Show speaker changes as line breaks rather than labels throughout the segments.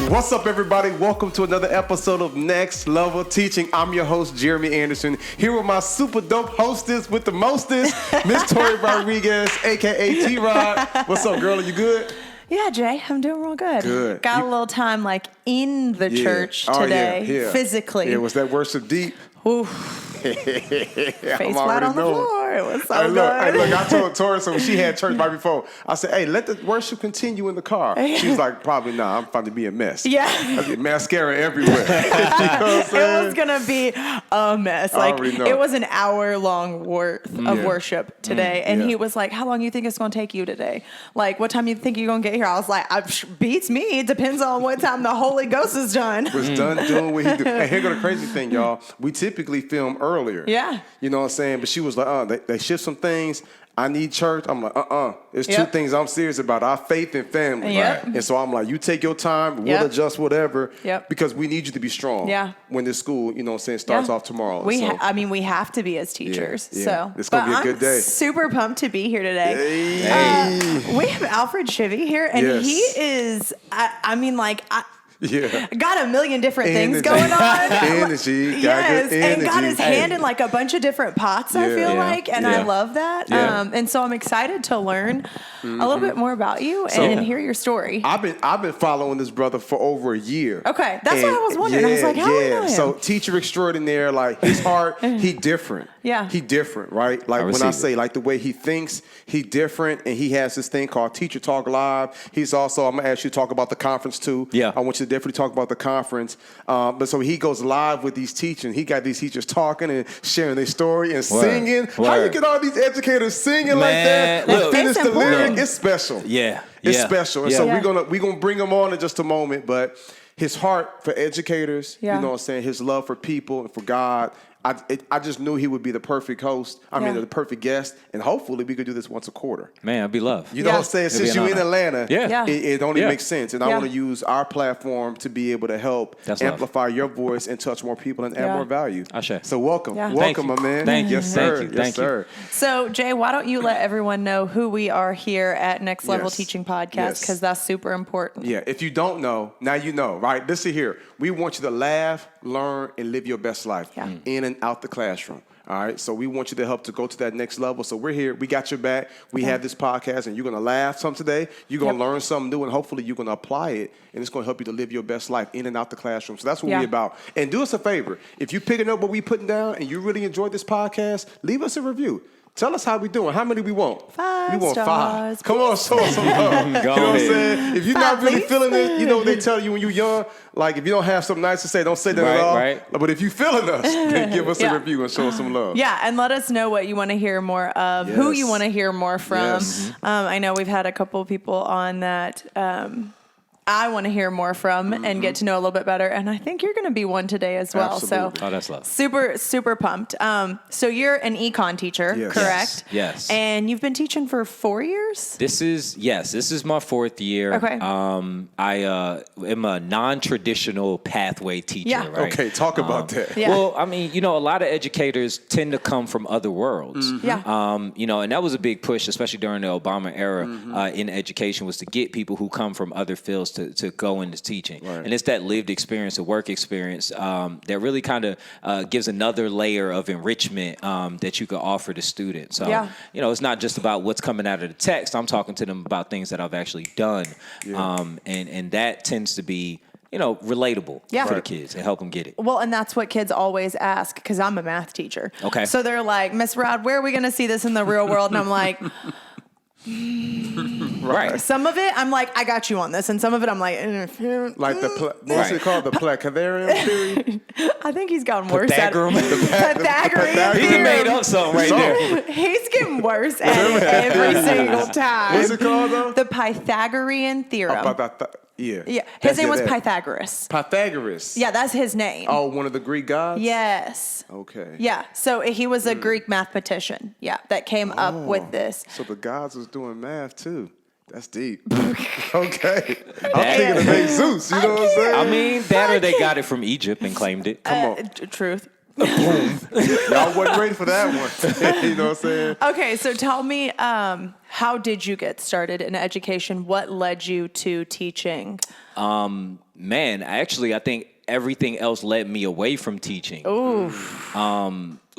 What's up, everybody? Welcome to another episode of Next Level Teaching. I'm your host, Jeremy Anderson, here with my super dope hostess with the mostest, Miss Tori Rodriguez, a.k.a. T-Rod. What's up, girl? Are you good?
Yeah, Jay, I'm doing real good.
Good.
Got a little time in the church today, physically.
Yeah, was that worship deep?
Oof. Face flat on the floor. It was so good.
I told Tori, so when she had church right before, I said, hey, let the worship continue in the car. She was like, probably not. I'm about to be a mess.
Yeah.
I get mascara everywhere. You know what I'm saying?
It was going to be a mess. It was an hour-long worth of worship today. And he was like, how long do you think it's going to take you today? Like, what time do you think you're going to get here? I was like, beats me. It depends on what time the Holy Ghost is done.
Was done doing what he do. Hey, here go the crazy thing, y'all. We typically film earlier.
Yeah.
You know what I'm saying? But she was like, they shift some things. I need church. I'm like, There's two things I'm serious about. Our faith and family.
Yep.
And so I'm like, you take your time. We'll adjust whatever.
Yep.
Because we need you to be strong.
Yeah.
When this school, you know what I'm saying, starts off tomorrow.
We have to be as teachers.
Yeah.
So
it's going to be a good day.
I'm super pumped to be here today.
Hey.
We have Alfred Shivy here, and he is, got a million different things going on.
Energy.
Yes, and got his hand in
in
like a bunch of different pots, I feel like, and I love that.
Yeah.
And so I'm excited to learn a little bit more about you and hear your story.
I've been following this brother for over a year.
Okay, that's what I was wondering. I was like, how do I know him?
So teacher extraordinaire, like his heart, he different.
Yeah.
He different, right? Like when I say like the way he thinks, he different, and he has this thing called Teacher Talk Live. He's also, I'm gonna ask you to talk about the conference too.
Yeah.
I want you to definitely talk about the conference. But so he goes live with these teachers. He got these teachers talking and sharing their story and singing. How you get all these educators singing like that?
Look,
finish the lyric. It's special.
Yeah.
It's special. And so we're gonna bring him on in just a moment, but his heart for educators, you know what I'm saying, his love for people and for God. I just knew he would be the perfect host. The perfect guest, and hopefully we could do this once a quarter.
Man, it'd be love.
You know what I'm saying? Since you're in Atlanta, it only makes sense. And I want to use our platform to be able to help amplify your voice and touch more people and add more value. So welcome, my man.
Thank you.
Yes, sir.
Thank you.
Yes, sir.
So Jay, why don't you let everyone know who we are here at Next Level Teaching Podcast, because that's super important.
Yeah, if you don't know, now you know, right? Listen here. We want you to laugh, learn, and live your best life in and out the classroom. All right, so we want you to help to go to that next level. So we're here. We got your back. We have this podcast, and you're going to laugh some today. You're going to learn something new, and hopefully you're going to apply it, and it's going to help you to live your best life in and out the classroom. So that's what we're about. And do us a favor. If you're picking up what we're putting down and you really enjoyed this podcast, leave us a review. Tell us how we doing. How many we want?
5
we want
stars.
5. Come on, show us some love. You know what I'm saying? If you're not really feeling it, you know what they tell you when you're young? Like, if you don't have something nice to say, don't say that at all. Right. But if you're feeling us, then give us a review and show us some love.
Yeah, and let us know what you want to hear more of, who you want to hear more from. I know we've had a couple of people on that I want to hear more from and get to know a little bit better. And I think you're going to be one today as well.
Absolutely.
So
that's love.
Super, super pumped. So you're an econ teacher, correct?
Yes.
And you've been teaching for 4 years?
This is my 4th year.
Okay.
I am a non-traditional pathway teacher, right?
Okay, talk about that.
Yeah.
Well, a lot of educators tend to come from other worlds.
Yeah.
And that was a big push, especially during the Obama era in education, was to get people who come from other fields to go into teaching. Right. And it's that lived experience, the work experience that really kind of gives another layer of enrichment that you could offer to students. So, it's not just about what's coming out of the text. I'm talking to them about things that I've actually done. And that tends to be relatable for the kids and help them get it.
Well, and that's what kids always ask, because I'm a math teacher.
Okay.
So they're like, Miss Rod, where are we going to see this in the real world? And I'm like...
Right.
Some of it, I'm like, I got you on this. And some of it, I'm like...
Like what's it called? The Pythagorean theory?
I think he's gotten worse at it.
Pythagorean. He made up something right there.
He's getting worse at it every single time.
What's it called, though?
The Pythagorean theorem.
Yeah.
His name was Pythagoras.
Pythagoras.
Yeah, that's his name.
Oh, one of the Greek gods?
Yes.
Okay.
Yeah. So he was a Greek mathematician. Yeah, that came up with this.
So the gods was doing math too. That's deep. Okay. I'm thinking of Zeus. You know what I'm saying?
That or they got it from Egypt and claimed it.
Truth.
Boom.
Y'all wasn't ready for that one. You know what I'm saying?
Okay, so tell me, how did you get started in education? What led you to teaching?
Man, actually, I think everything else led me away from teaching.
Ooh.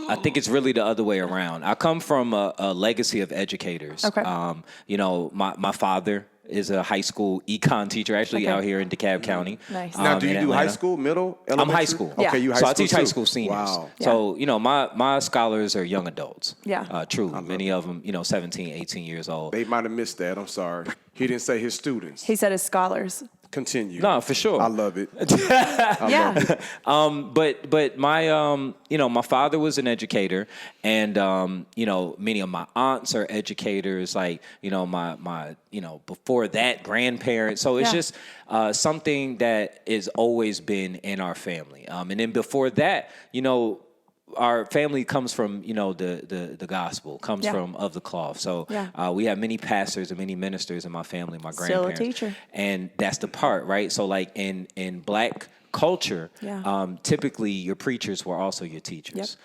I think it's really the other way around. I come from a legacy of educators.
Okay.
My father is a high school econ teacher, actually out here in DeKalb County.
Nice.
Now, do you do high school, middle, elementary?
I'm high school.
Yeah.
Okay, you high
so
school
I teach
too.
high school seniors.
Wow.
So, my scholars are young adults.
Yeah.
Truly. Many of them, 17, 18 years old.
They might have missed that. I'm sorry. He didn't say his students.
He said his scholars.
Continue.
No, for sure.
I love it.
Yeah.
But my my father was an educator, and many of my aunts are educators. Like my before that, grandparents. So it's just something that has always been in our family. And then before that, our family comes from, the gospel, comes from of the cloth. So we have many pastors and many ministers in my family, my grandparents.
Still a teacher.
And that's the part, right? So like in Black culture, typically your preachers were also your teachers.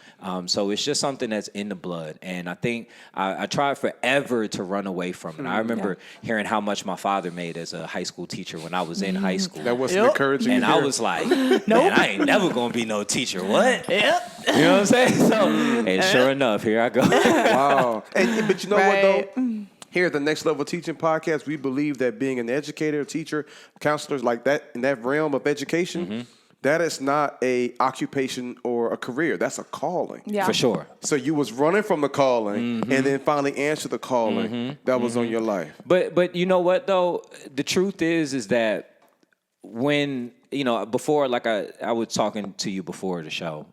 So it's just something that's in the blood. And I think I tried forever to run away from it. I remember hearing how much my father made as a high school teacher when I was in high school.
That wasn't encouraging.
And I was like, man, I ain't never gonna be no teacher. What?
Yep.
You know what I'm saying? So, and sure enough, here I go.
Wow. But you know what,
Right.
though? Here at the Next Level Teaching Podcast, we believe that being an educator, teacher, counselors like that, in that realm of education, that is not a occupation or a career. That's a calling.
Yeah.
For sure.
So you was running from the calling and then finally answered the calling that was on your life.
But you know what, though? The truth is that when, before, like I was talking to you before the show,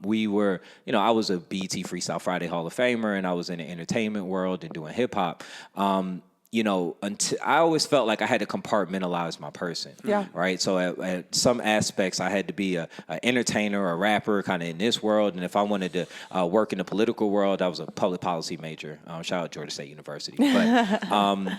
we were, I was a BET Freestyle Friday Hall of Famer, and I was in the entertainment world and doing hip hop. Until I always felt like I had to compartmentalize my person.
Yeah.
Right. So at some aspects, I had to be a entertainer, a rapper, kind of in this world. And if I wanted to work in the political world, I was a public policy major. Shout out Georgia State University. But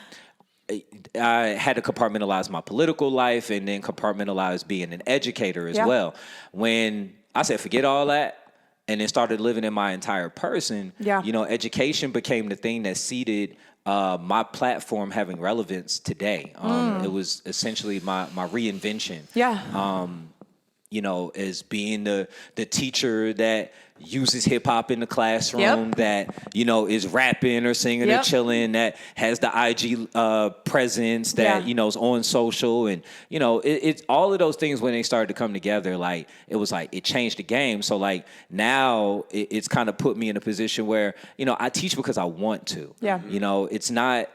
I had to compartmentalize my political life and then compartmentalize being an educator as well. When I said, forget all that, and then started living in my entire person, education became the thing that seeded my platform having relevance today. It was essentially my reinvention.
Yeah.
As being the teacher that uses hip hop in the classroom, that, is rapping or singing or chilling, that has the IG presence, that, is on social. And, it's all of those things when they started to come together, like, it was like, it changed the game. So like now it's kind of put me in a position where, I teach because I want to.
Yeah.
It's not,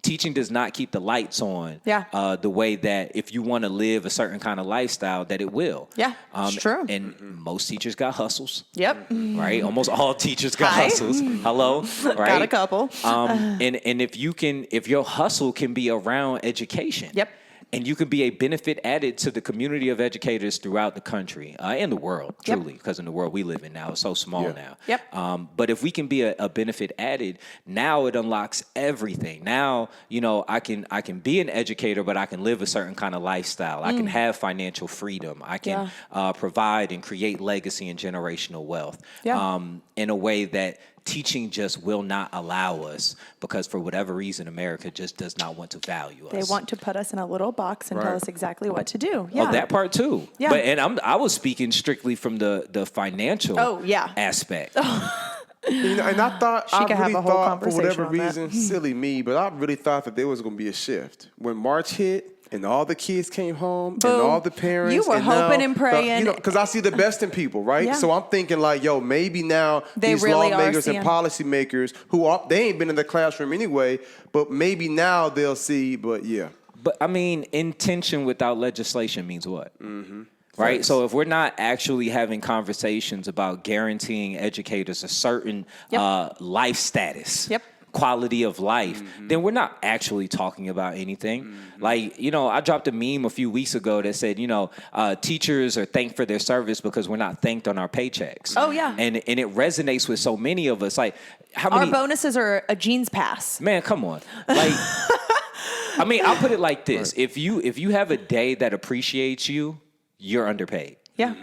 teaching does not keep the lights on the way that if you want to live a certain kind of lifestyle, that it will.
Yeah, it's true.
And most teachers got hustles.
Yep.
Right? Almost all teachers got hustles. Hello? Right?
Got a couple.
And if your hustle can be around education.
Yep.
And you can be a benefit added to the community of educators throughout the country and the world, truly, because in the world we live in now, it's so small now.
Yep.
But if we can be a benefit added, now it unlocks everything. Now, I can be an educator, but I can live a certain kind of lifestyle. I can have financial freedom. I can provide and create legacy and generational wealth in a way that teaching just will not allow us, because for whatever reason, America just does not want to value us.
They want to put us in a little box and tell us exactly what to do. Yeah.
Oh, that part too.
Yeah.
But I was speaking strictly from the financial aspect.
And I thought,
She could have a whole
for
conversation
whatever
on that.
reason, silly me, but I really thought that there was going to be a shift when March hit. And all the kids came home,
Boom.
and all the parents.
You were
and
hoping
now
and praying.
Because I see the best in people, right?
Yeah.
So I'm thinking like, maybe now
They
these
really
lawmakers
are
and
seeing.
policymakers they ain't been in the classroom anyway, but maybe now they'll see, but yeah.
But I mean, intention without legislation means what? Right? So if we're not actually having conversations about guaranteeing educators a certain life status, quality of life, then we're not actually talking about anything. Like, I dropped a meme a few weeks ago that said, teachers are thanked for their service because we're not thanked on our paychecks.
Oh, yeah.
And it resonates with so many of us. Like, how many...
Our bonuses are a jeans pass.
Man, come on. Like, I mean, I'll put it like this. If you have a day that appreciates you, you're underpaid.
Yeah.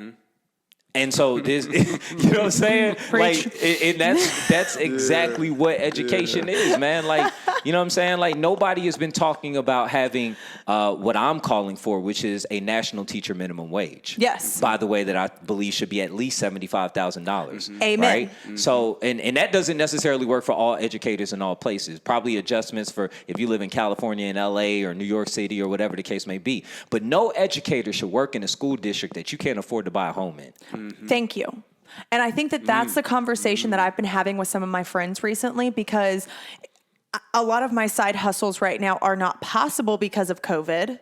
And so this, you know what I'm saying?
Preach.
Like, and that's exactly what education is, man. Like, you know what I'm saying? Like, nobody has been talking about having what I'm calling for, which is a national teacher minimum wage.
Yes.
By the way, that I believe should be at least $75,000.
Amen.
Right? So, and that doesn't necessarily work for all educators in all places. Probably adjustments for if you live in California and LA or New York City or whatever the case may be. But no educator should work in a school district that you can't afford to buy a home in.
Thank you. And I think that that's the conversation that I've been having with some of my friends recently, because a lot of my side hustles right now are not possible because of COVID.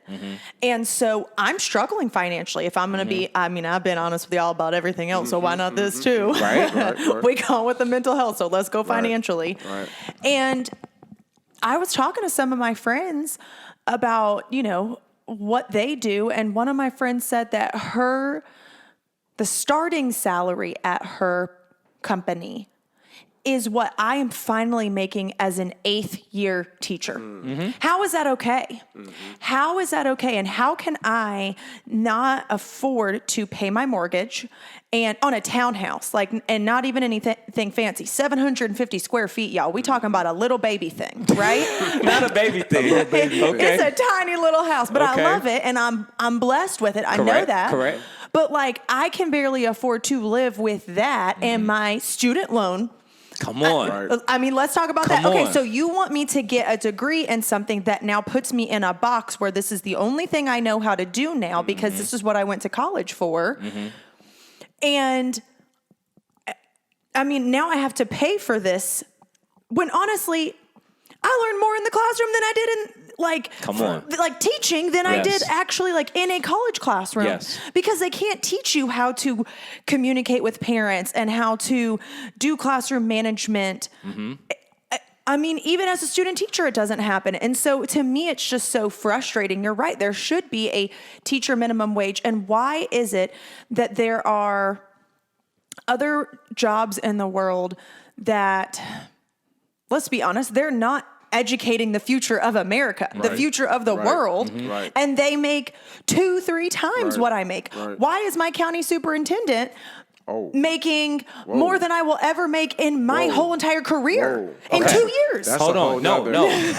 And so I'm struggling financially. If I'm going to be, I mean, I've been honest with y'all about everything else, so why not this too?
Right.
We go with the mental health, so let's go financially.
Right.
And I was talking to some of my friends about, you know, what they do. And one of my friends said that the starting salary at her company is what I am finally making as an 8th year teacher. How is that okay? How is that okay? And how can I not afford to pay my mortgage and on a townhouse, like, and not even anything fancy, 750 square feet, y'all. We talking about a little baby thing, right?
Not a baby thing. Okay.
It's a tiny little house, but I love it and I'm blessed with it. I know that.
Correct.
But like, I can barely afford to live with that and my student loan.
Come on.
I mean, let's talk about
Come
that. Okay,
on.
so you want me to get a degree in something that now puts me in a box where this is the only thing I know how to do now because this is what I went to college for. And I mean, now I have to pay for this when honestly, I learned more in the classroom than I did in teaching than I did actually like in a college classroom.
Yes.
Because they can't teach you how to communicate with parents and how to do classroom management. I mean, even as a student teacher, it doesn't happen. And so to me, it's just so frustrating. You're right. There should be a teacher minimum wage. And why is it that there are other jobs in the world that, let's be honest, they're not educating the future of America, the future of the world, and they make 2-3 times what I make. Why is my county superintendent making more than I will ever make in my whole entire career in 2 years?
That's Hold on, no.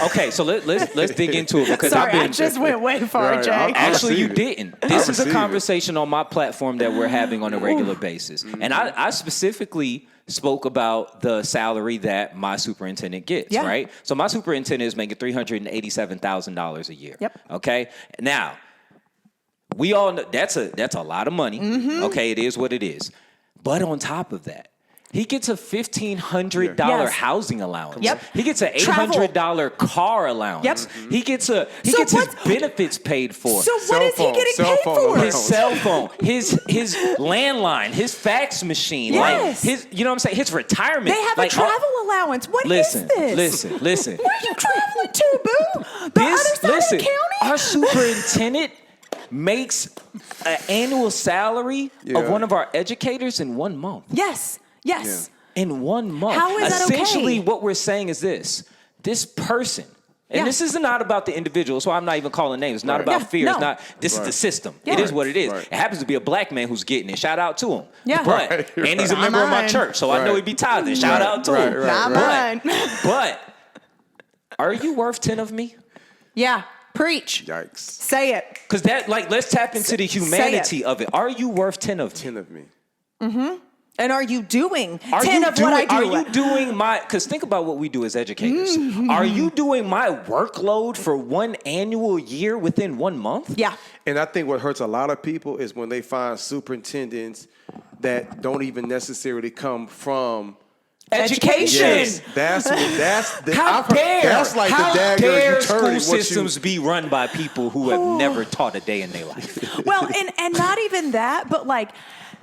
Okay, so let's dig into it because
Sorry, I just went way far, Jay.
Actually, you didn't. This is a conversation on my platform that we're having on a regular basis, and I specifically spoke about the salary that my superintendent gets, right? So my superintendent is making $387,000 a year. Okay. Now, we all know that's a lot of money. Okay, it is what it is. But on top of that, he gets a $1,500 housing allowance. He gets an $800 car allowance. He gets his benefits paid for.
So what is he getting paid for?
His cell phone, his landline, his fax machine, like his, you know what I'm saying? His retirement.
They have a travel allowance. What is this?
Listen.
Where are you traveling to, boo? The other side of the county?
Our superintendent makes an annual salary of one of our educators in 1 month.
Yes.
In 1 month.
How is that okay?
Essentially, what we're saying is this person, and this is not about the individual, so I'm not even calling names. It's not about fear.
No.
It's not, this is the system. It is what it is. It happens to be a black man who's getting it. Shout out to him. But, and he's a member of my church, so I know he'd be tithing. Shout out to him.
Not mine.
But, are you worth 10 of me?
Yeah. Preach.
Yikes.
Say it.
Because let's tap into the humanity of it. Are you worth 10 of me?
10 of me.
And are you doing 10 of what I do?
Are you doing because think about what we do as educators. Are you doing my workload for one annual year within 1 month?
Yeah.
And I think what hurts a lot of people is when they find superintendents that don't even necessarily come from
education.
Yes, that's the,
how dare
that's like
how
the dagger
dare
you turn
school systems be run by people who have never taught a day in their life.
Well, and not even that, but like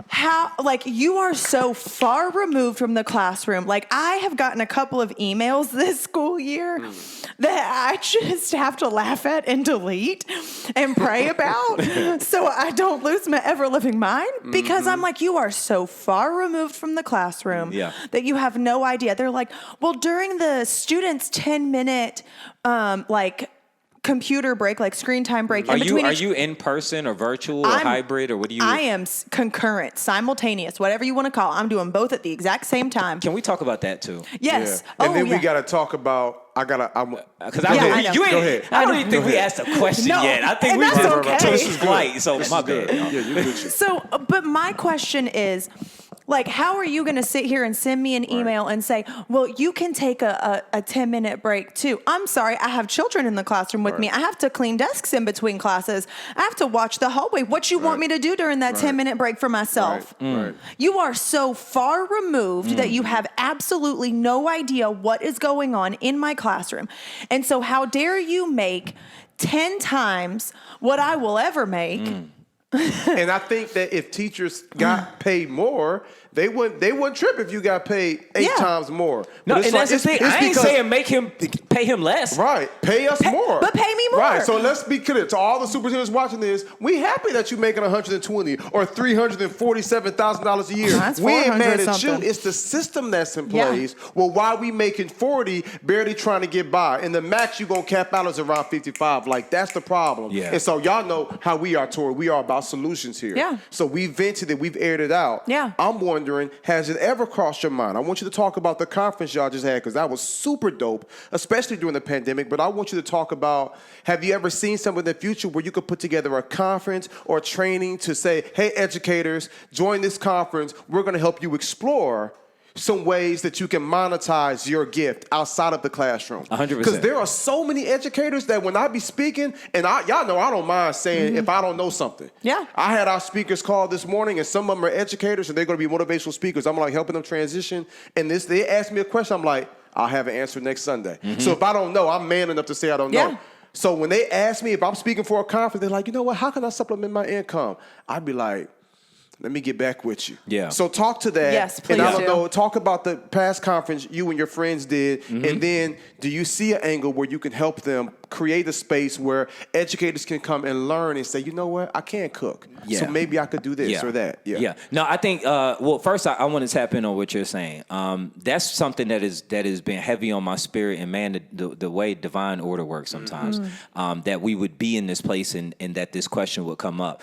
how, like, you are so far removed from the classroom. Like, I have gotten a couple of emails this school year that I just have to laugh at and delete and pray about so I don't lose my ever-living mind, because I'm like, you are so far removed from the classroom that you have no idea. They're like, well, during the students' 10-minute computer break, like screen time break.
Are you in person or virtual or hybrid, or what do you?
I am concurrent, simultaneous, whatever you want to call it. I'm doing both at the exact same time.
Can we talk about that too?
Yes.
Yeah. And then we got to talk about.
Because
I
don't even think we asked a question yet. I think we just
okay.
this is light. So my bad.
Yeah, you good.
So, but my question is, like, how are you going to sit here and send me an email and say, well, you can take a 10-minute break too? I'm sorry, I have children in the classroom with me. I have to clean desks in between classes. I have to watch the hallway. What you want me to do during that 10-minute break for myself? You are so far removed that you have absolutely no idea what is going on in my classroom. And so how dare you make 10 times what I will ever make?
And I think that if teachers got paid more, they wouldn't trip if you got paid 8 times more.
No, and that's the thing. I ain't saying pay him less.
Right. Pay us more.
But pay me more.
Right. So let's be clear to all the superintendents watching this. We happy that you're making $120,000 or $347,000 a year.
That's
we ain't mad at
something.
you. It's the system that's in place. Well, why we making 40, barely trying to get by, and the max you gonna cap out is around 55. Like that's the problem.
Yeah.
And so y'all know how we are, Tori. We are about solutions here.
Yeah.
So we vented it. We've aired it out.
Yeah.
I'm wondering, has it ever crossed your mind? I want you to talk about the conference y'all just had because that was super dope, especially during the pandemic. But I want you to talk about, have you ever seen something in the future where you could put together a conference or training to say, hey, educators, join this conference. We're going to help you explore some ways that you can monetize your gift outside of the classroom.
100%.
Because there are so many educators that when I be speaking, and y'all know I don't mind saying if I don't know something.
Yeah.
I had our speakers call this morning, and some of them are educators, and they're going to be motivational speakers. I'm like helping them transition. And they asked me a question. I'm like, I'll have an answer next Sunday. So if I don't know, I'm man enough to say I don't know. So when they ask me if I'm speaking for a conference, they're like, you know what? How can I supplement my income? I'd be like, let me get back with you.
Yeah.
So talk to that.
Yes, please
and I don't
do.
know, talk about the past conference you and your friends did. And then do you see an angle where you can help them create a space where educators can come and learn and say, you know what, I can't cook.
Yeah.
So maybe I could do this or that.
Yeah. No, I think, well, first I want to tap in on what you're saying. That's something that has been heavy on my spirit, and man, the way divine order works sometimes, that we would be in this place and that this question would come up.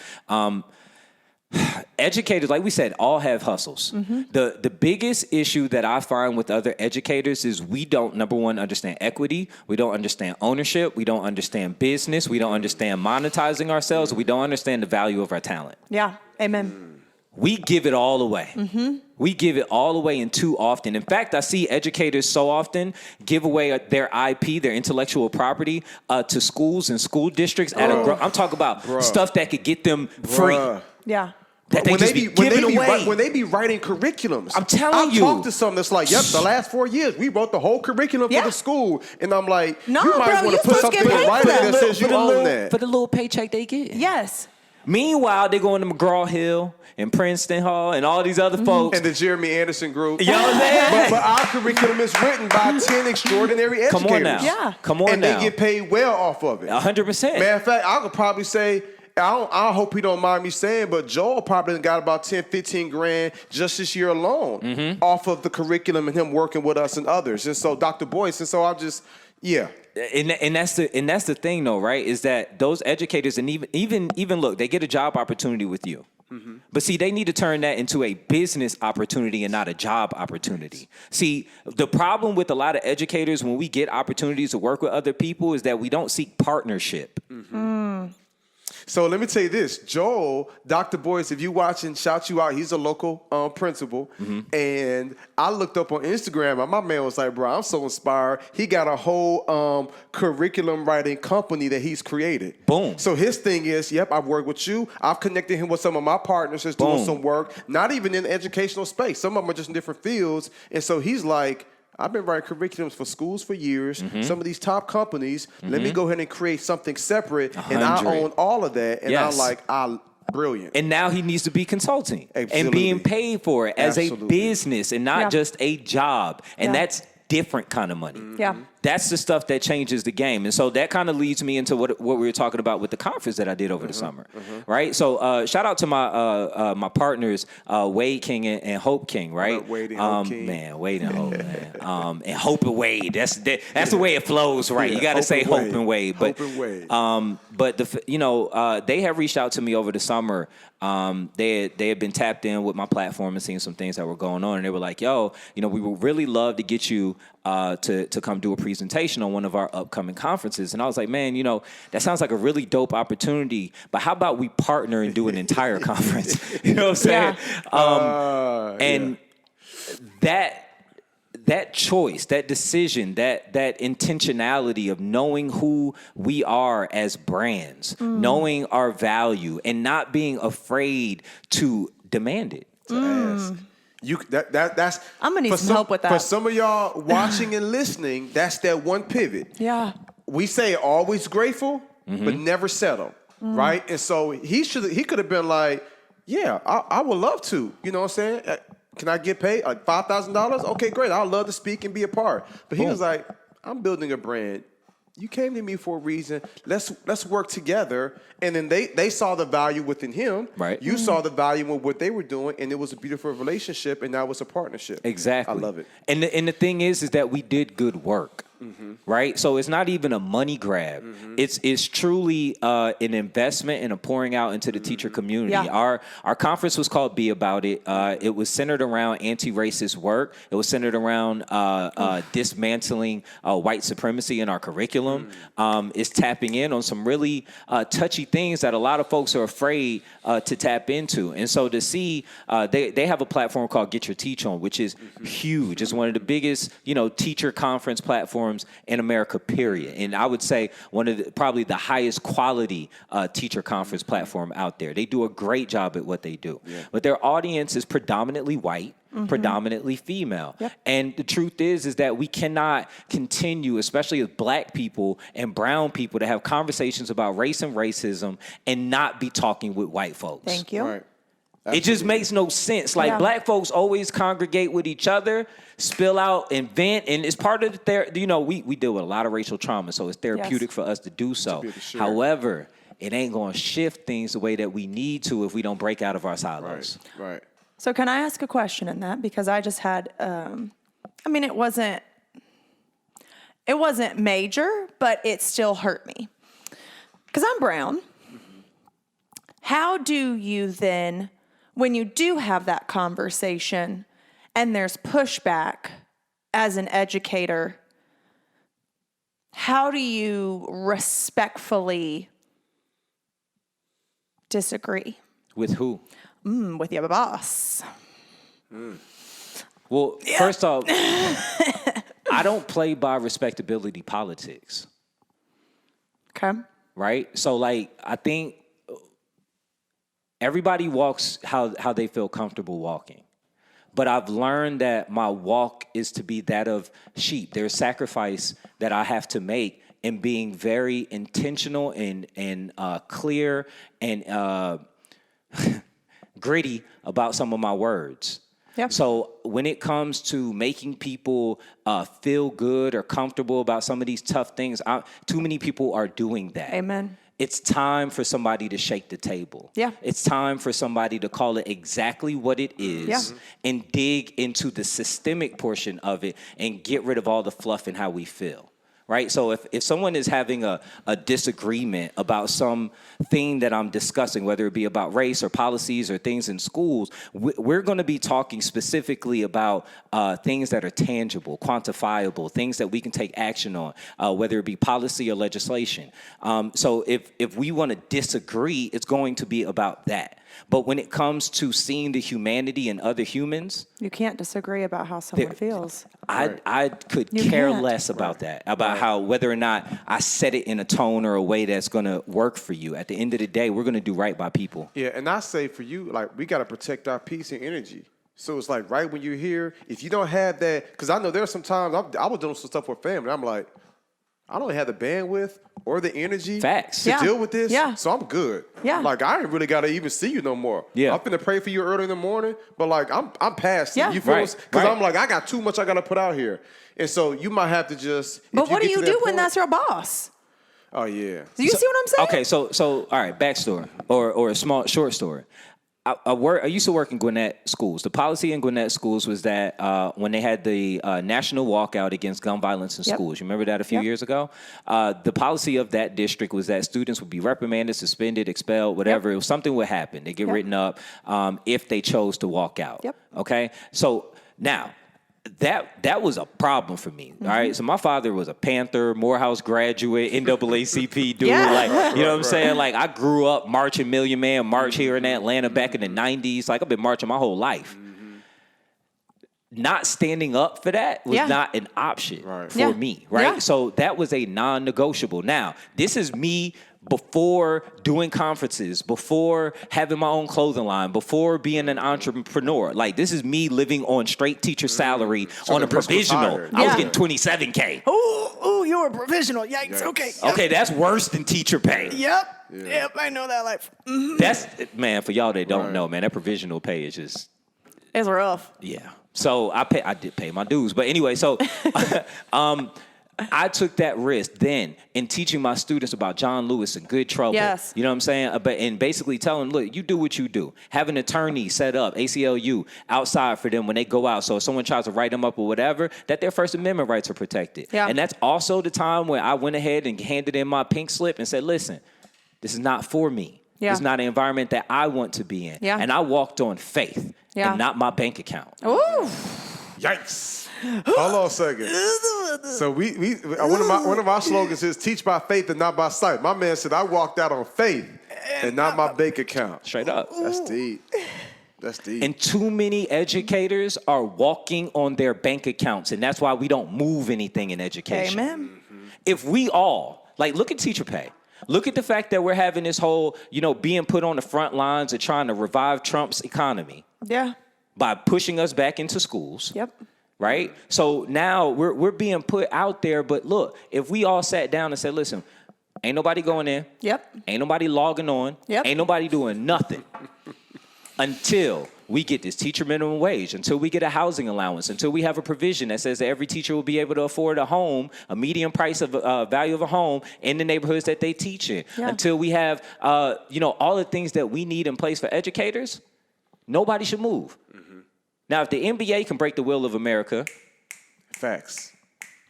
Educators, like we said, all have hustles. The biggest issue that I find with other educators is we don't, number one, understand equity. We don't understand ownership. We don't understand business. We don't understand monetizing ourselves. We don't understand the value of our talent.
Yeah. Amen.
We give it all away. We give it all away, and too often. In fact, I see educators so often give away their IP, their intellectual property, to schools and school districts. I'm talking about stuff that could get them free.
Yeah.
That they just be giving away.
When they be writing curriculums.
I'm telling you.
I talked to some that's like, yep, the last 4 years, we wrote the whole curriculum for the school. And I'm like,
no,
you might want to put something in writing that says you own that.
For the little paycheck they get.
Yes.
Meanwhile, they go into McGraw-Hill and Princeton Hall and all these other folks.
And the Jeremy Anderson group.
You know what I'm saying?
But our curriculum is written by 10 extraordinary educators.
Come on now.
Yeah.
Come on
and
now.
And they get paid well off of it.
100%.
Matter of fact, I could probably say, I hope he don't mind me saying, but Joel probably got about 10, 15 grand just this year alone off of the curriculum and him working with us and others. And so Dr. Boyce, and so I'm just, And
that's the thing though, right? Is that those educators, and even look, they get a job opportunity with you. But see, they need to turn that into a business opportunity and not a job opportunity. See, the problem with a lot of educators when we get opportunities to work with other people is that we don't seek partnership.
So let me tell you this, Joel, Dr. Boyce, if you watching, shout you out. He's a local principal. And I looked up on Instagram and my man was like, bro, I'm so inspired. He got a whole curriculum writing company that he's created.
Boom.
So his thing is, yep, I've worked with you. I've connected him with some of my partners that's doing some work, not even in the educational space. Some of them are just in different fields. And so he's like, I've been writing curriculums for schools for years. Some of these top companies, let me go ahead and create something separate, and I own all of that. And I'm like, brilliant.
And now he needs to be consulting and being paid for it as a business and not just a job. And that's different kind of money. that's the stuff that changes the game. And so that kind of leads me into what we were talking about with the conference that I did over the summer, right? So shout out to my my partners, Wade King and Hope King, right?
Wade and Hope King.
Man, Wade and Hope, man. And Hope and Wade. That's the way it flows, right?
Yeah,
you got to say Hope and Wade.
Hope and Wade.
But they have reached out to me over the summer. They had been tapped in with my platform and seen some things that were going on, and they were like, "Yo, we would really love to get you to come do a presentation on one of our upcoming conferences." And I was like, "Man, that sounds like a really dope opportunity. But how about we partner and do an entire conference?" You know what I'm saying? And that choice, that decision, that intentionality of knowing who we are as brands, knowing our value, and not being afraid to demand it.
To ask. That's
I'm gonna need some help with that.
For some of y'all watching and listening, that's that one pivot.
Yeah.
We say always grateful, but never settle, right? And so he could have been like, yeah, I would love to. You know what I'm saying? Can I get paid like $5,000? Okay, great. I'd love to speak and be a part. But he was like, I'm building a brand. You came to me for a reason. Let's work together. And then they saw the value within him.
Right.
You saw the value in what they were doing, and it was a beautiful relationship, and now it's a partnership.
Exactly.
I love it.
And the thing is that we did good work. Right? So it's not even a money grab. It's truly an investment and a pouring out into the teacher community.
Yeah.
Our conference was called Be About It. It was centered around anti-racist work. It was centered around dismantling white supremacy in our curriculum. It's tapping in on some really touchy things that a lot of folks are afraid to tap into. And so to see, they have a platform called Get Your Teach On, which is huge. It's one of the biggest, teacher conference platforms in America, period. And I would say one of probably the highest quality teacher conference platform out there. They do a great job at what they do. Yeah. But their audience is predominantly white, predominantly female. Yep. And the truth is that we cannot continue, especially as black people and brown people, to have conversations about race and racism and not be talking with white folks.
Thank you.
Right.
It just makes no sense. Like, black folks always congregate with each other, spill out and vent, and it's part of the we deal with a lot of racial trauma, so it's therapeutic for us to do so. However, it ain't going to shift things the way that we need to if we don't break out of our silos.
Right.
So can I ask a question in that? Because I just had, it wasn't major, but it still hurt me. Because I'm brown. How do you then, when you do have that conversation and there's pushback as an educator, how do you respectfully disagree?
With who?
With your boss.
Well, first off, I don't play by respectability politics.
Okay.
Right? So, I think everybody walks how they feel comfortable walking. But I've learned that my walk is to be that of sheep. There's sacrifice that I have to make in being very intentional and clear and gritty about some of my words. Yep. So when it comes to making people feel good or comfortable about some of these tough things, too many people are doing that.
Amen.
It's time for somebody to shake the table. Yeah. It's time for somebody to call it exactly what it is and dig into the systemic portion of it and get rid of all the fluff and how we feel. Right? So if someone is having a disagreement about something that I'm discussing, whether it be about race or policies or things in schools, we're going to be talking specifically about things that are tangible, quantifiable, things that we can take action on, whether it be policy or legislation. So if we want to disagree, it's going to be about that. But when it comes to seeing the humanity in other humans,
you can't disagree about how someone feels.
I could care less about that, about how whether or not I said it in a tone or a way that's going to work for you. At the end of the day, we're going to do right by people.
Yeah, and I say for you, we got to protect our peace and energy. So it's right when you're here, if you don't have that, because I know there's some times I was doing some stuff with family. I'm like, I don't have the bandwidth or the energy
Facts.
to deal with this.
Yeah.
So I'm good.
Yeah.
Like, I ain't really got to even see you no more.
Yeah.
I'm finna pray for you early in the morning, but like, I'm past
Yeah.
it. You feel
Right.
me? Because
Right.
I'm like, I got too much I got to put out here. And so you might have to just.
But what do you do when that's your boss?
Oh, yeah.
Do you see what I'm saying?
Okay, so all right, backstory or a small short story. I used to work in Gwinnett schools. The policy in Gwinnett schools was that when they had the national walkout against gun violence in schools, you remember that a few years ago? The policy of that district was that students would be reprimanded, suspended, expelled, whatever. It was something would happen. They get written up if they chose to walk out. Okay, so now. That was a problem for me. All right. So my father was a Panther, Morehouse graduate, NAACP dude. Like, you know what I'm saying? Like, I grew up marching Million Man March here in Atlanta back in the 90s. Like, I've been marching my whole life. Not standing up for that was not an option for me, right?
Yeah.
So that was a non-negotiable. Now, this is me before doing conferences, before having my own clothing line, before being an entrepreneur. Like, this is me living on straight teacher salary on a provisional. I was getting $27K.
Ooh, you're a provisional. Yikes. Okay.
Okay, that's worse than teacher pay.
Yep, I know that life. Mm-hmm.
That's, man, for y'all that don't know, man, that provisional pay is just...
It's rough.
Yeah. So I did pay my dues. But anyway, so I took that risk then in teaching my students about John Lewis and Good Trouble.
Yes.
You know what I'm saying? And basically telling them, look, you do what you do. Have an attorney set up, ACLU, outside for them when they go out. So if someone tries to write them up or whatever, that their First Amendment rights are protected.
Yeah.
And that's also the time when I went ahead and handed in my pink slip and said, listen, this is not for me.
Yeah.
It's not an environment that I want to be in.
Yeah.
And I walked on faith and not my bank account.
Ooh.
Yikes. Hold on a second. So one of our slogans is teach by faith and not by sight. My man said I walked out on faith and not my bank account.
Straight up.
That's deep. That's deep.
And too many educators are walking on their bank accounts, and that's why we don't move anything in education.
Amen.
If we all, like, look at teacher pay. Look at the fact that we're having this whole, being put on the front lines of trying to revive Trump's economy.
Yeah.
By pushing us back into schools.
Yep.
Right? So now we're being put out there, but look, if we all sat down and said, listen, ain't nobody going in.
Yep.
Ain't nobody logging on.
Yep.
Ain't nobody doing nothing until we get this teacher minimum wage, until we get a housing allowance, until we have a provision that says that every teacher will be able to afford a home, a median price of value of a home in the neighborhoods that they teach in, until we have, all the things that we need in place for educators, nobody should move. Now, if the NBA can break the will of America.
Facts.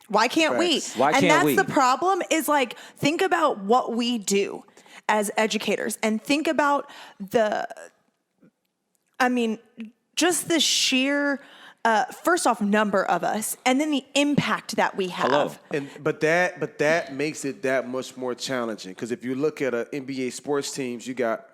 Why can't we?
Why can't
and
we?
that's the problem is, like, think about what we do as educators and think about just the sheer, first off, number of us, and then the impact that we have.
Hello.
But that makes it that much more challenging, because if you look at NBA sports teams, you got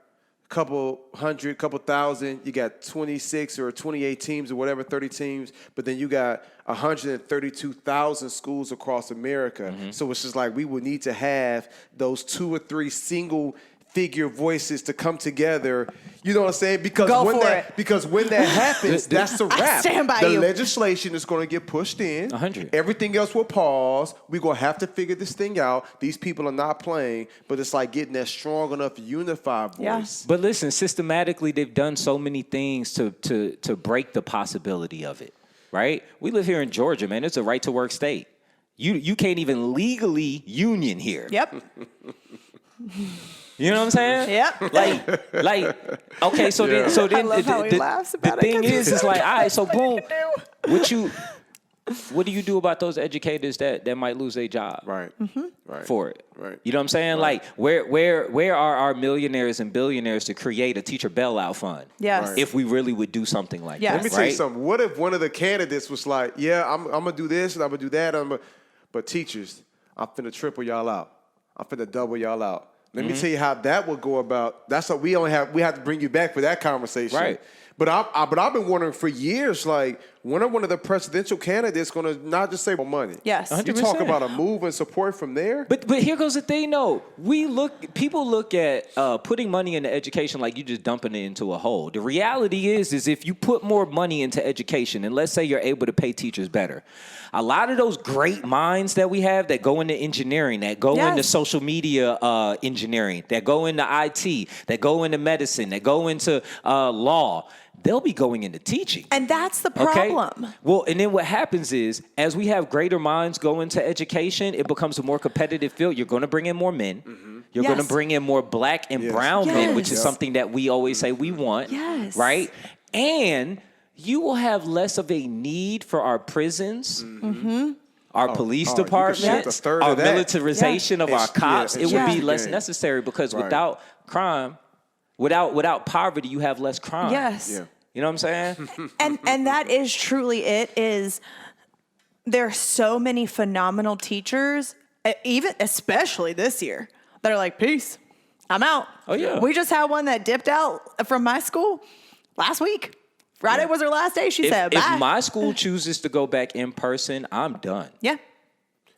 couple hundred, couple thousand, you got 26 or 28 teams or whatever, 30 teams, but then you got 132,000 schools across America. So it's just like we would need to have those 2 or 3 single figure voices to come together. You know what I'm saying? Because when that happens, that's a wrap.
I stand by
the
you.
legislation is going to get pushed in.
100.
Everything else will pause. We're going to have to figure this thing out. These people are not playing, but it's like getting that strong enough unified voice.
But listen, systematically, they've done so many things to break the possibility of it, right? We live here in Georgia, man. It's a right to work state. You can't even legally union here.
Yep.
You know what I'm saying?
Yep.
Like, okay, so then
I love how he laughs about
the
it,
thing
'cause
is, it's like, all right, so boom,
do.
what do you do about those educators that might lose their job?
Right. Right.
For it.
Right.
You know what I'm saying?
Right.
Like, where are our millionaires and billionaires to create a teacher bailout fund?
Yes.
Right.
If we really would do something like
Yes.
that.
Let me tell you
right?
something. What if one of the candidates was like, yeah, I'm going to do this and I'm going to do that. But teachers, I'm finna triple y'all out. I'm finna double y'all out. Let me tell you how that would go about. That's what we have to bring you back for that conversation.
Right.
But I've been wondering for years, like, when one of the presidential candidates going to not just say more money?
Yes.
You
100%.
talk about a move and support from there.
But here goes the thing, though. People look at putting money into education like you just dumping it into a hole. The reality is if you put more money into education, and let's say you're able to pay teachers better, a lot of those great minds that we have that go into engineering, that go into social media engineering, that go into IT, that go into medicine, that go into law, they'll be going into teaching.
And that's the problem.
Okay? Well, and then what happens is, as we have greater minds go into education, it becomes a more competitive field. You're going to bring in more men. Mm-hmm. You're going to bring in more black and brown men, which is something that we always say we want.
Yes.
Right? And you will have less of a need for our prisons. Mm-hmm. Our police departments, our militarization of our cops. It would be less necessary because without crime, without poverty, you have less crime.
Yes.
Yeah.
You know what I'm saying?
And that is truly it. Is there are so many phenomenal teachers, especially this year, that are like, peace, I'm out.
Oh, yeah.
We just had one that dipped out from my school last week. Friday was her last day. She said, bye.
If my school chooses to go back in person, I'm done.
Yeah.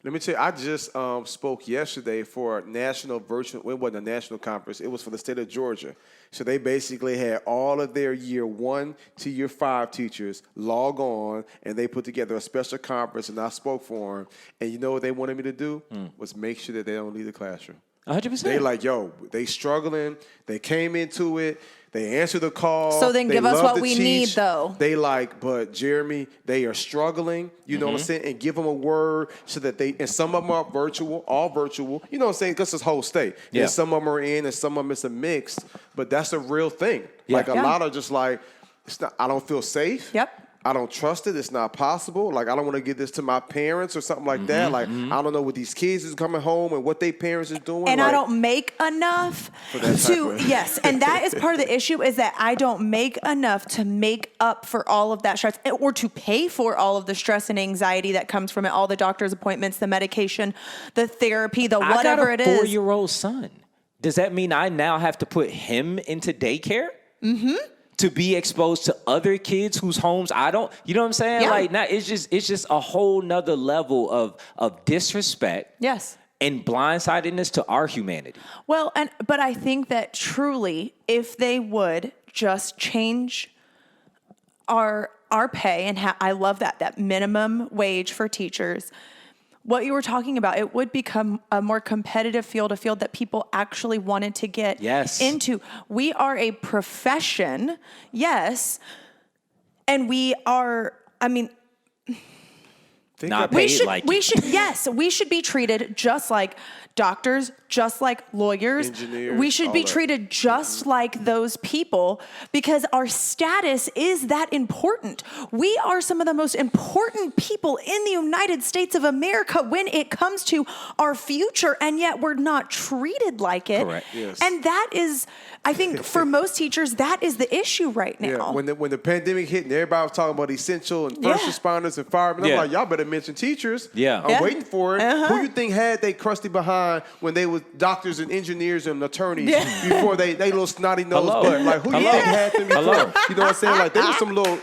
Let me tell you, I just spoke yesterday for a national virtual, well, it wasn't a national conference, it was for the state of Georgia. So they basically had all of their year 1 to year 5 teachers log on, and they put together a special conference, and I spoke for them. And you know what they wanted me to do? Was make sure that they don't leave the classroom.
100%.
They like, yo, they struggling. They came into it. They answer the call.
So then give us
love
what
to
we
teach.
need, though.
They like, but Jeremy, they are struggling. You know what I'm saying? And give them a word so that and some of them are virtual, all virtual. You know what I'm saying? Because it's whole state.
Yeah.
And some of them are in and some of them it's a mix. But that's a real thing.
Yeah.
Like a lot are just like, it's not. I don't feel safe.
Yep.
I don't trust it. It's not possible. Like, I don't want to give this to my parents or something like that. Like, I don't know what these kids is coming home and what their parents is doing.
And
like,
I don't make enough yes. And that is part of the issue, is that I don't make enough to make up for all of that stress, or to pay for all of the stress and anxiety that comes from it, all the doctor's appointments, the medication, the therapy, the whatever it is.
I got a 4-year-old son. Does that mean I now have to put him into daycare? Mm-hmm. To be exposed to other kids whose homes I don't, you know what I'm saying?
Yeah.
Like, now it's just a whole nother level of disrespect.
Yes.
And blindsidedness to our humanity.
Well, but I think that truly, if they would just change our pay, and I love that minimum wage for teachers, what you were talking about, it would become a more competitive field, a field that people actually wanted to get into. We are a profession, yes, and we are, I mean,
not paid
we should be treated just like doctors, just like lawyers.
Engineers,
we should be treated just like those people, because our status is that important. We are some of the most important people in the United States of America when it comes to our future, and yet we're not treated like it.
Correct.
Yes.
And that is, I think, for most teachers, that is the issue right now.
Yeah. When the pandemic hit and everybody was talking about essential and first responders and firemen, I'm like, y'all better mention teachers.
Yeah.
I'm waiting for it. Who you think had they crusty behind when they were doctors and engineers and attorneys before they little snotty nose butt? Like, who you think had them before? You know what I'm saying? Like, they were some little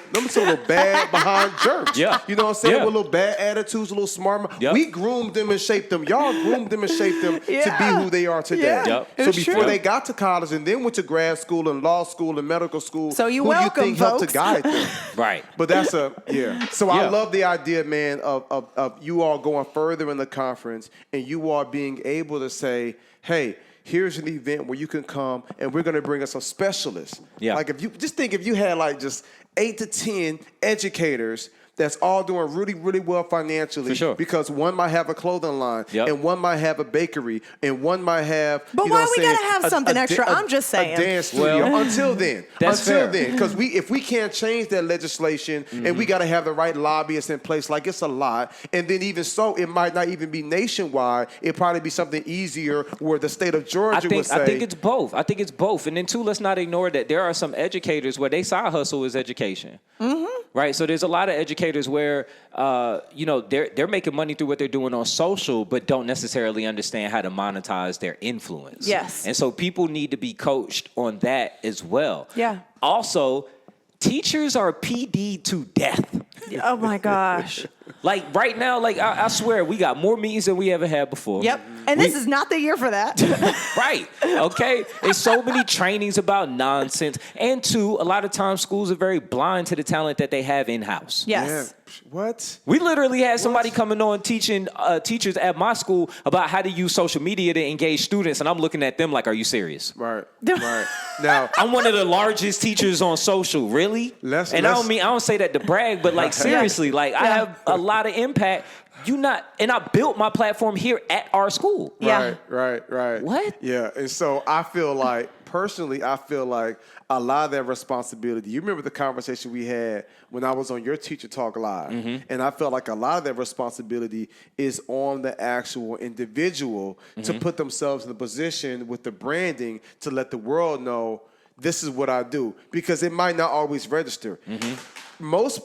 bad behind jerks.
Yeah.
You know what I'm saying? With little bad attitudes, a little smart.
Yep.
We groomed them and shaped them. Y'all groomed them and shaped them to be who they are today.
Yeah.
Yep.
So before they got to college and then went to grad school and law school and medical school,
So you
who
welcome,
do you think helped to
folks.
guide them?
Right.
But that's So I love the idea, man, of you all going further in the conference and you all being able to say, hey, here's an event where you can come and we're going to bring us some specialists.
Yeah.
Like, if you had like just 8 to 10 educators that's all doing really, really well financially.
For sure.
Because one might have a clothing line, and one might have a bakery, and one might have.
But why we gotta have something extra? I'm just saying.
A dance studio.
Well,
until then, because if we can't change that legislation, and we got to have the right lobbyists in place, like it's a lot. And then even so, it might not even be nationwide. It'd probably be something easier where the state of Georgia would say.
I think it's both. And then too, let's not ignore that there are some educators where they side hustle is education. Mm-hmm. Right. So there's a lot of educators where they're making money through what they're doing on social, but don't necessarily understand how to monetize their influence.
Yes.
And so people need to be coached on that as well.
Yeah.
Also, teachers are PD to death.
Oh my gosh.
Like right now, like I swear, we got more meetings than we ever had before.
Yep. And this is not the year for that.
Right. Okay. There's so many trainings about nonsense. And two, a lot of times schools are very blind to the talent that they have in-house.
Yes.
Yeah. What?
We literally had somebody coming on teaching teachers at my school about how to use social media to engage students. And I'm looking at them like, are you serious?
Right. Right. Now,
I'm one of the largest teachers on social. Really? I don't say that to brag, but like seriously, like I have a lot of impact. And I built my platform here at our school.
Yeah.
Right.
What?
Yeah. And so I feel like, personally, a lot of that responsibility. You remember the conversation we had when I was on your Teacher Talk Live.
Mm-hmm.
And I felt like a lot of that responsibility is on the actual individual to put themselves in the position with the branding to let the world know this is what I do. Because it might not always register. Most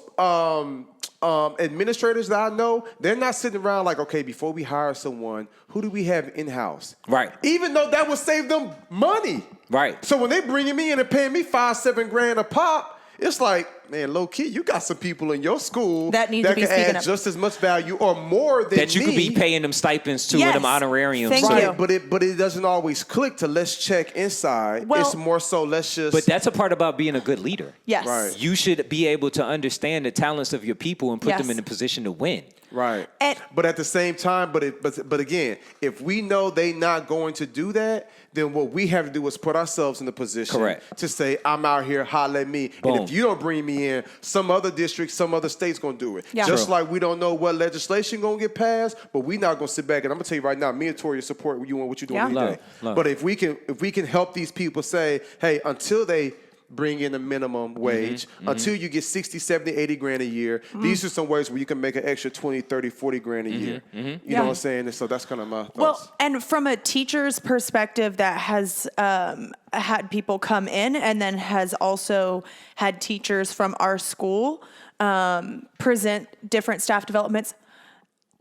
administrators that I know, they're not sitting around like, okay, before we hire someone, who do we have in-house?
Right.
Even though that would save them money.
Right.
So when they bringing me in and paying me $5-7 a pop, it's like, man, low key, you got some people in your school
that need to be
can
speaking
add just as much value or more than
that you could be paying them stipends to and them honorariums.
Thank you.
But it doesn't always click to let's check inside.
Well,
it's more so let's just.
But that's a part about being a good leader.
Yes.
Right.
You should be able to understand the talents of your people and put them in a position to win.
Right.
And,
but at the same time, but again, if we know they not going to do that, then what we have to do is put ourselves in the position to say, I'm out here, holla at me.
Boom.
And if you don't bring me in, some other district, some other state's going to do it.
Yeah.
Just like we don't know what legislation going to get passed, but we not going to sit back. And I'm going to tell you right now, me and Tori support you on what you're doing today.
Love.
But if we can help these people say, hey, until they bring in a minimum wage, until you get 60, 70, 80 grand a year, these are some ways where you can make an extra 20, 30, 40 grand a year. You know what I'm saying? And so that's kind of my thoughts.
Well, and from a teacher's perspective that has had people come in and then has also had teachers from our school present different staff developments,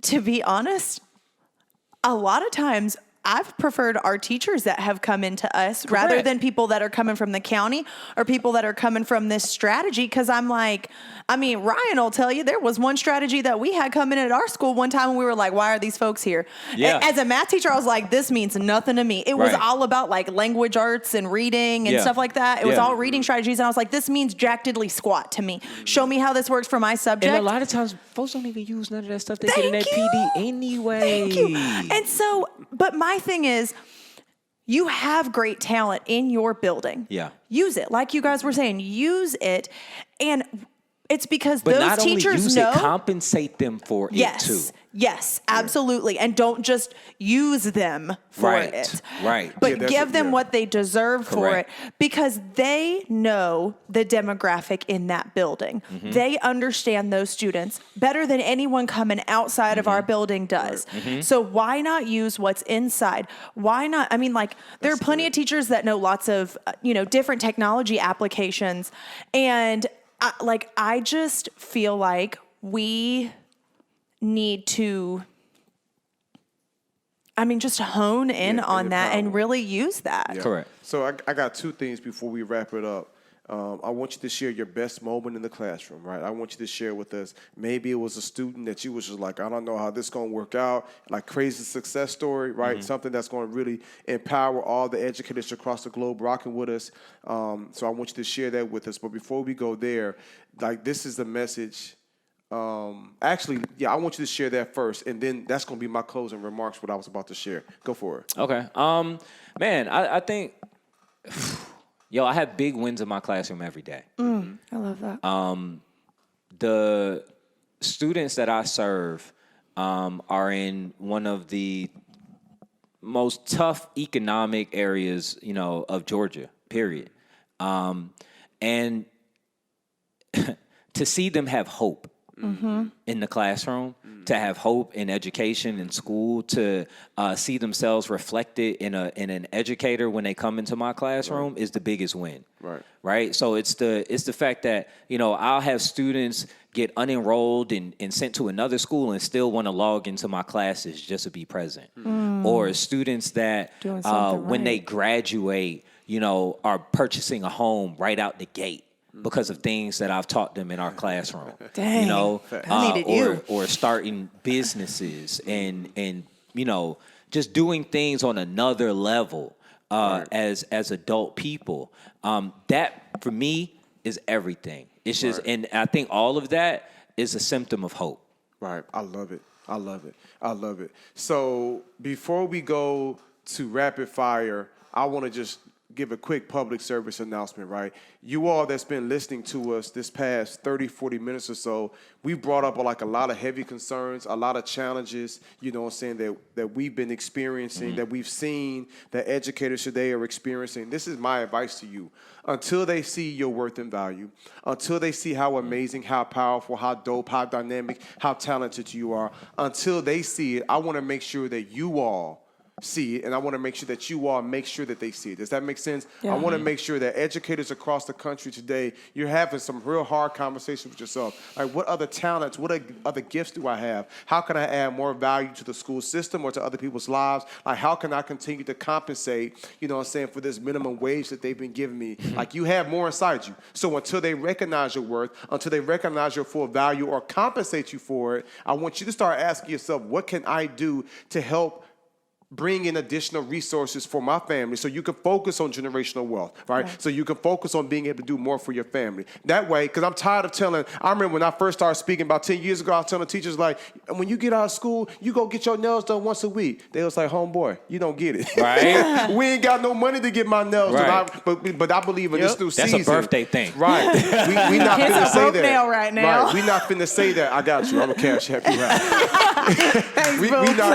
to be honest, a lot of times I've preferred our teachers that have come into us rather than people that are coming from the county or people that are coming from this strategy. Because I'm like, Ryan will tell you there was one strategy that we had come in at our school one time and we were like, why are these folks here?
Yeah.
As a math teacher, I was like, this means nothing to me. It was all about like language arts and reading and stuff like that. It was all reading strategies. And I was like, this means jack diddly squat to me. Show me how this works for my subject.
And a lot of times folks don't even use none of that stuff they get in that PD anyway.
Thank you. And so, but my thing is, you have great talent in your building.
Yeah.
Use it. Like you guys were saying, use it. And it's because
but
those teachers know.
Compensate them for it too.
Yes, absolutely. And don't just use them for it.
Right.
But give them what they deserve for it because they know the demographic in that building. They understand those students better than anyone coming outside of our building does. So why not use what's inside? Why not? There are plenty of teachers that know lots of, different technology applications. And I just feel like we need to, just hone in on that and really use that.
Yeah.
Correct.
So I got two things before we wrap it up. I want you to share your best moment in the classroom, right? I want you to share with us. Maybe it was a student that you was just like, I don't know how this going to work out, like crazy success story, right? Something that's going to really empower all the educators across the globe rocking with us. So I want you to share that with us. But before we go there, this is the message. I want you to share that first, and then that's going to be my closing remarks, what I was about to share. Go for it.
Okay. I think... I have big wins in my classroom every day.
I love that.
The students that I serve are in one of the most tough economic areas, of Georgia, period. And to see them have hope in the classroom, to have hope in education and school, to see themselves reflected in an educator when they come into my classroom is the biggest win. Right. So it's the fact that, I'll have students get unenrolled and sent to another school and still want to log into my classes just to be present. Or students that when they graduate, are purchasing a home right out the gate. because of things that I've taught them in our classroom.
Dang.
You know,
I needed you.
or starting businesses and you know, just doing things on another level as adult people. That for me is everything. It's just, and I think all of that is a symptom of hope.
Right. I love it. I love it. I love it. So before we go to rapid fire, I want to just give a quick public service announcement, right? You all that's been listening to us this past 30, 40 minutes or so, we brought up like a lot of heavy concerns, a lot of challenges, you know what I'm saying, that we've been experiencing, that we've seen, that educators today are experiencing. This is my advice to you. Until they see your worth and value, until they see how amazing, how powerful, how dope, how dynamic, how talented you are, until they see it, I want to make sure that you all see it, and I want to make sure that you all make sure that they see it. Does that make sense?
Yeah.
I want to make sure that educators across the country today, you're having some real hard conversations with yourself. Like, what other talents, what other gifts do I have? How can I add more value to the school system or to other people's lives? Like, how can I continue to compensate, you know what I'm saying, for this minimum wage that they've been giving me? Like, you have more inside you. So until they recognize your worth, until they recognize your full value or compensate you for it, I want you to start asking yourself, what can I do to help bring in additional resources for my family so you can focus on generational wealth, right? So you can focus on being able to do more for your family. That way, because I'm tired of I remember when I first started speaking about 10 years ago, I was telling teachers, like, when you get out of school, you go get your nails done once a week. They was like, homeboy, you don't get it.
Right.
We ain't got no money to get my nails done. But I believe in this new season.
That's a birthday thing.
Right. We not
Here's
finna
a
say
broke
that.
nail right now.
Right. We not finna say that. I got you. I'm a cash happy rapper.
Thanks,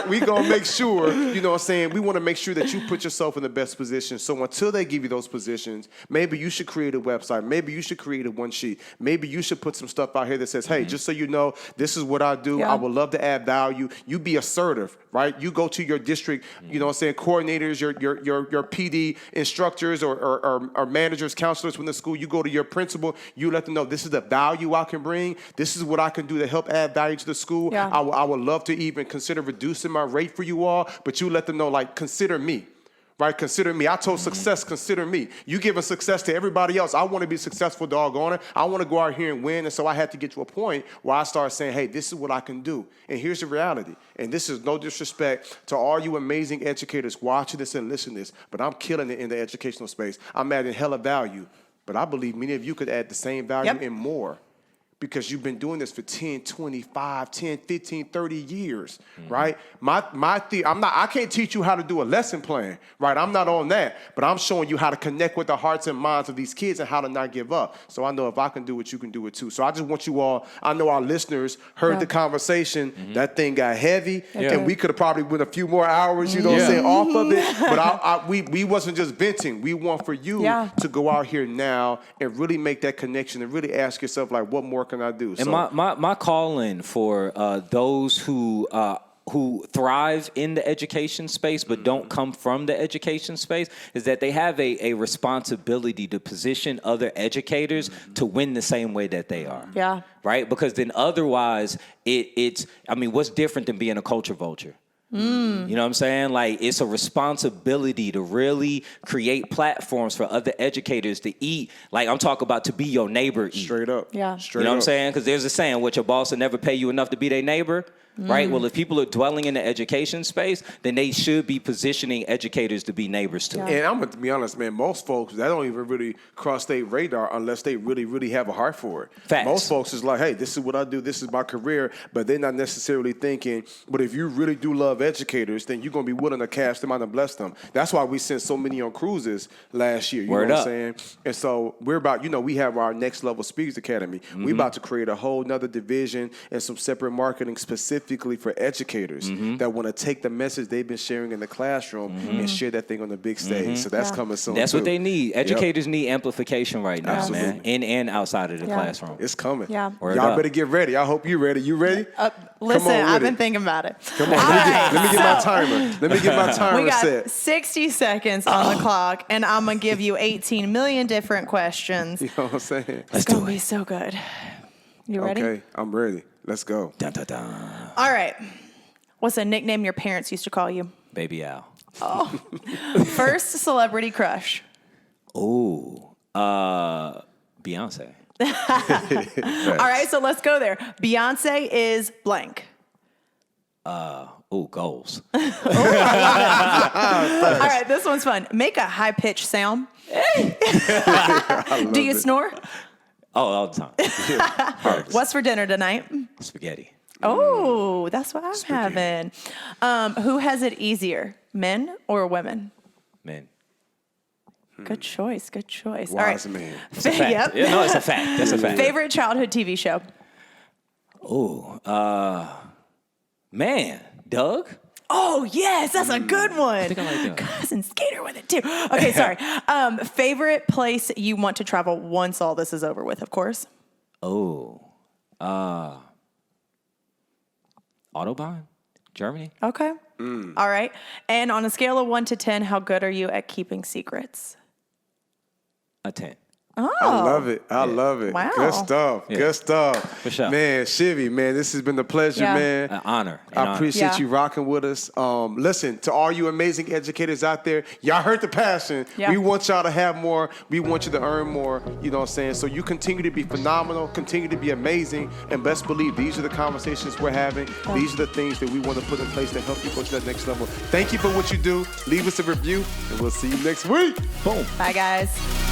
we gonna make sure, you know what I'm saying, we want to make sure that you put yourself in the best position. So until they give you those positions, maybe you should create a website, maybe you should create a one sheet, maybe you should put some stuff out here that says, hey, just so you know, this is what I do. I would love to add value. You be assertive, right? You go to your district, you know what I'm saying, coordinators, your PD instructors or managers, counselors from the school. You go to your principal, you let them know this is the value I can bring. This is what I can do to help add value to the school.
Yeah.
I would love to even consider reducing my rate for you all, but you let them know, like, consider me. Right? Consider me. I told success, consider me. You giving success to everybody else. I want to be successful, doggone it. I want to go out here and win. And so I had to get to a point where I started saying, hey, this is what I can do. And here's the reality. And this is no disrespect to all you amazing educators watching this and listening to this, but I'm killing it in the educational space. I'm adding hella value. But I believe many of you could add the same value and more, because you've been doing this for 10, 25, 10, 15, 30 years, right? I can't teach you how to do a lesson plan, right? I'm not on that, but I'm showing you how to connect with the hearts and minds of these kids and how to not give up. So I know if I can do it, you can do it too. So I just want you all, I know our listeners heard the conversation. That thing got heavy, and we could have probably went a few more hours, you know what I'm saying, off of it. But we wasn't just venting. We want for you to go out here now and really make that connection and really ask yourself, like, what more can I do?
And my calling for those who thrive in the education space but don't come from the education space is that they have a responsibility to position other educators to win the same way that they are.
Yeah.
Right? Because then otherwise what's different than being a culture vulture? You know what I'm saying? Like, it's a responsibility to really create platforms for other educators to eat. Like, I'm talking about to be your neighbor eat.
Straight up.
Yeah.
Straight
You know
up.
what I'm saying? Because there's a saying, what your boss will never pay you enough to be their neighbor. Right? Well, if people are dwelling in the education space, then they should be positioning educators to be neighbors to.
And I'm going to be honest, man, most folks, that don't even really cross their radar unless they really, really have a heart for it.
Facts.
Most folks is like, hey, this is what I do, this is my career, but they're not necessarily thinking, but if you really do love educators, then you're going to be willing to cast them out and bless them. That's why we sent so many on cruises last year. You know what I'm saying? And so we're about, we have our Next Level Speakers Academy. We're about to create a whole nother division and some separate marketing specifically for educators that want to take the message they've been sharing in the classroom and share that thing on the big stage. So that's coming soon.
That's what they need. Educators need amplification right now, man, in and outside of the classroom.
It's coming.
Yeah.
Y'all better get ready. I hope you're ready. You ready?
Listen, I've been thinking about it.
Come on. Let me get my timer. Let me get my timer
we got
set.
60 seconds on the clock, and I'm going to give you 18 million different questions.
You know what I'm saying?
It's going to be so good. You ready?
Okay, I'm ready. Let's go.
Dun, dun, dun.
All right. What's a nickname your parents used to call you?
Baby Al.
First celebrity crush.
Oh, Beyonce.
All right, so let's go there. Beyonce is blank.
Goals.
All right, this one's fun. Make a high-pitched sound. Do you snore?
All the time.
What's for dinner tonight?
Spaghetti.
Oh, that's what I'm having. Who has it easier, men or women?
Men.
Good choice. Good choice.
Wise
All right.
man.
It's a fact.
Yep.
Yeah, no, it's a fact. That's a fact.
Favorite childhood TV show?
Man, Doug.
Oh, yes, that's a good one.
I think I like that.
Cousin Skater with it too. Okay, sorry. Favorite place you want to travel once all this is over with, of course.
Autobahn, Germany.
Okay. All right. And on a scale of 1 to 10, how good are you at keeping secrets?
A 10.
Oh.
I love it. I love it.
Wow.
Good stuff.
Yeah.
Good stuff.
For sure.
Man, Shivy, man, this has been a pleasure,
Yeah.
man.
An honor.
I appreciate
Yeah.
you rocking with us. Listen, to all you amazing educators out there, y'all heard the passion.
Yeah.
We want y'all to have more. We want you to earn more. You know what I'm saying? So you continue to be phenomenal, continue to be amazing, and best believe these are the conversations we're having. These are the things that we want to put in place to help you go to that next level. Thank you for what you do. Leave us a review, and we'll see you next week.
Boom.
Bye, guys.